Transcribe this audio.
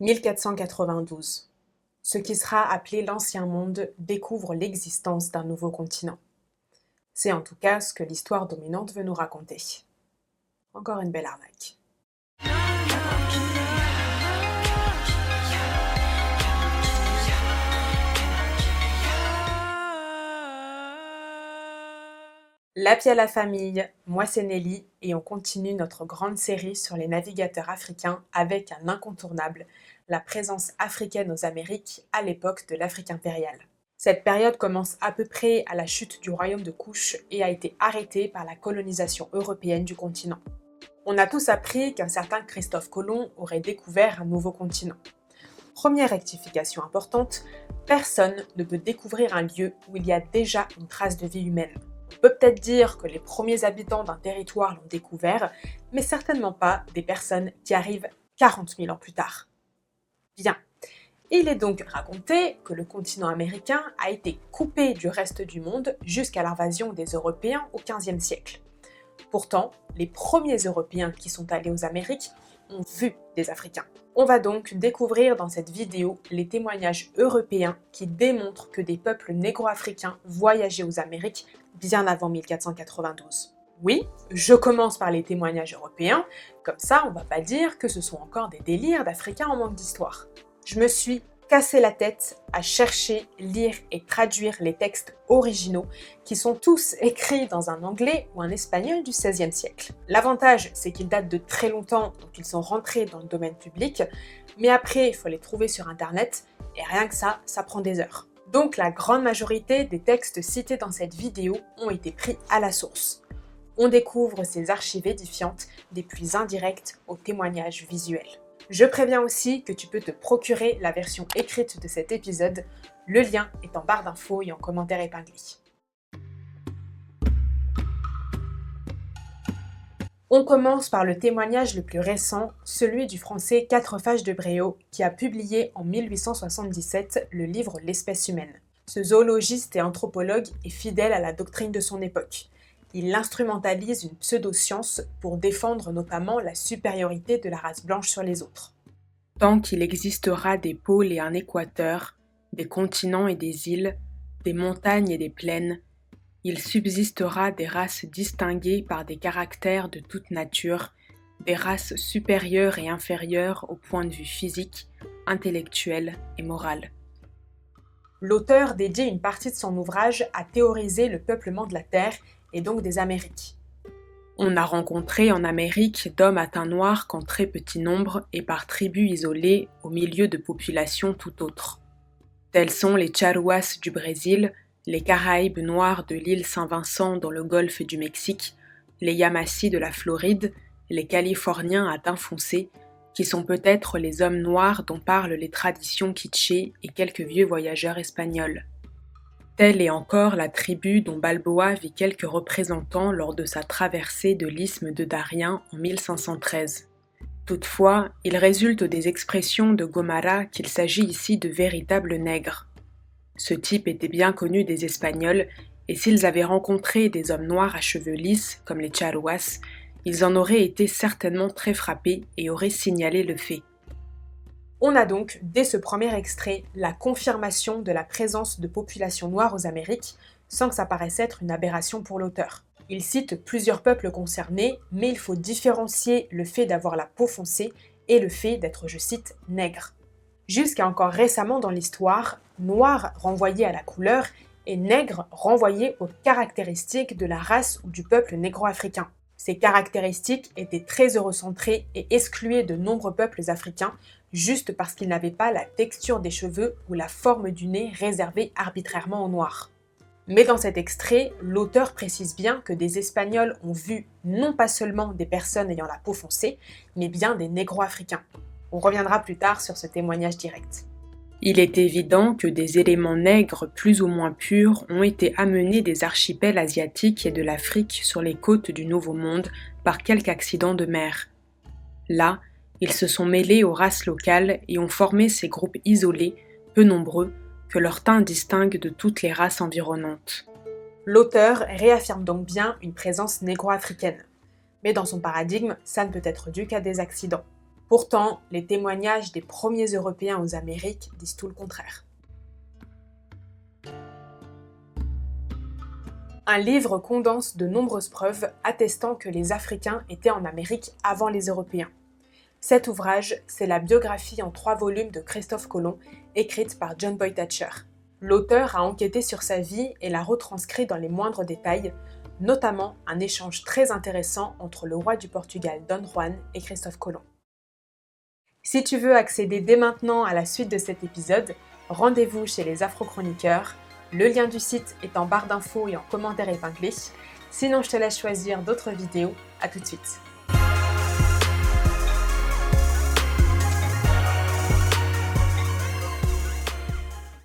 1492. Ce qui sera appelé l'Ancien Monde découvre l'existence d'un nouveau continent. C'est en tout cas ce que l'histoire dominante veut nous raconter. Encore une belle arnaque. La à la famille, moi c'est Nelly et on continue notre grande série sur les navigateurs africains avec un incontournable, la présence africaine aux Amériques à l'époque de l'Afrique impériale. Cette période commence à peu près à la chute du royaume de Kush et a été arrêtée par la colonisation européenne du continent. On a tous appris qu'un certain Christophe Colomb aurait découvert un nouveau continent. Première rectification importante, personne ne peut découvrir un lieu où il y a déjà une trace de vie humaine. On peut peut-être dire que les premiers habitants d'un territoire l'ont découvert, mais certainement pas des personnes qui arrivent 40 000 ans plus tard. Bien, il est donc raconté que le continent américain a été coupé du reste du monde jusqu'à l'invasion des Européens au XVe siècle. Pourtant, les premiers Européens qui sont allés aux Amériques ont vu des Africains. On va donc découvrir dans cette vidéo les témoignages européens qui démontrent que des peuples négro-africains voyageaient aux Amériques bien avant 1492. Oui, je commence par les témoignages européens, comme ça on va pas dire que ce sont encore des délires d'Africains en manque d'histoire. Je me suis cassé la tête à chercher, lire et traduire les textes originaux qui sont tous écrits dans un anglais ou un espagnol du XVIe siècle. L'avantage, c'est qu'ils datent de très longtemps, donc ils sont rentrés dans le domaine public, mais après, il faut les trouver sur internet, et rien que ça prend des heures. Donc la grande majorité des textes cités dans cette vidéo ont été pris à la source. On découvre ces archives édifiantes des pluies indirectes aux témoignages visuels. Je préviens aussi que tu peux te procurer la version écrite de cet épisode. Le lien est en barre d'infos et en commentaire épinglé. On commence par le témoignage le plus récent, celui du français Quatrefages de Bréau, qui a publié en 1877 le livre L'espèce humaine. Ce zoologiste et anthropologue est fidèle à la doctrine de son époque. Il instrumentalise une pseudo-science pour défendre notamment la supériorité de la race blanche sur les autres. Tant qu'il existera des pôles et un équateur, des continents et des îles, des montagnes et des plaines, il subsistera des races distinguées par des caractères de toute nature, des races supérieures et inférieures au point de vue physique, intellectuel et moral. L'auteur dédie une partie de son ouvrage à théoriser le peuplement de la Terre et donc des Amériques. On n'a rencontré en Amérique d'hommes à teint noir qu'en très petit nombre et par tribus isolées au milieu de populations tout autres. Tels sont les Charruas du Brésil, les Caraïbes noirs de l'île Saint-Vincent dans le golfe du Mexique, les Yamassis de la Floride, les Californiens à teint foncé, qui sont peut-être les hommes noirs dont parlent les traditions kitschées et quelques vieux voyageurs espagnols. Telle est encore la tribu dont Balboa vit quelques représentants lors de sa traversée de l'isthme de Darien en 1513. Toutefois, il résulte des expressions de Gomara qu'il s'agit ici de véritables nègres. Ce type était bien connu des Espagnols, et s'ils avaient rencontré des hommes noirs à cheveux lisses, comme les Charruas, ils en auraient été certainement très frappés et auraient signalé le fait. On a donc, dès ce premier extrait, la confirmation de la présence de populations noires aux Amériques, sans que ça paraisse être une aberration pour l'auteur. Il cite plusieurs peuples concernés, mais il faut différencier le fait d'avoir la peau foncée et le fait d'être, je cite, nègre. Jusqu'à encore récemment dans l'histoire, noir renvoyait à la couleur et nègre renvoyait aux caractéristiques de la race ou du peuple négro-africain. Ces caractéristiques étaient très eurocentrées et excluaient de nombreux peuples africains, juste parce qu'ils n'avaient pas la texture des cheveux ou la forme du nez réservée arbitrairement aux Noirs. Mais dans cet extrait, l'auteur précise bien que des Espagnols ont vu non pas seulement des personnes ayant la peau foncée, mais bien des négro-africains. On reviendra plus tard sur ce témoignage direct. Il est évident que des éléments nègres plus ou moins purs ont été amenés des archipels asiatiques et de l'Afrique sur les côtes du Nouveau Monde par quelque accident de mer. Là, ils se sont mêlés aux races locales et ont formé ces groupes isolés, peu nombreux, que leur teint distingue de toutes les races environnantes. L'auteur réaffirme donc bien une présence négro-africaine. Mais dans son paradigme, ça ne peut être dû qu'à des accidents. Pourtant, les témoignages des premiers Européens aux Amériques disent tout le contraire. Un livre condense de nombreuses preuves attestant que les Africains étaient en Amérique avant les Européens. Cet ouvrage, c'est la biographie en 3 volumes de Christophe Colomb, écrite par John Boytatcher. L'auteur a enquêté sur sa vie et l'a retranscrit dans les moindres détails, notamment un échange très intéressant entre le roi du Portugal Dom Juan et Christophe Colomb. Si tu veux accéder dès maintenant à la suite de cet épisode, rendez-vous chez les Afro-Chroniqueurs. Le lien du site est en barre d'infos et en commentaire épinglé. Sinon, je te laisse choisir d'autres vidéos. À tout de suite.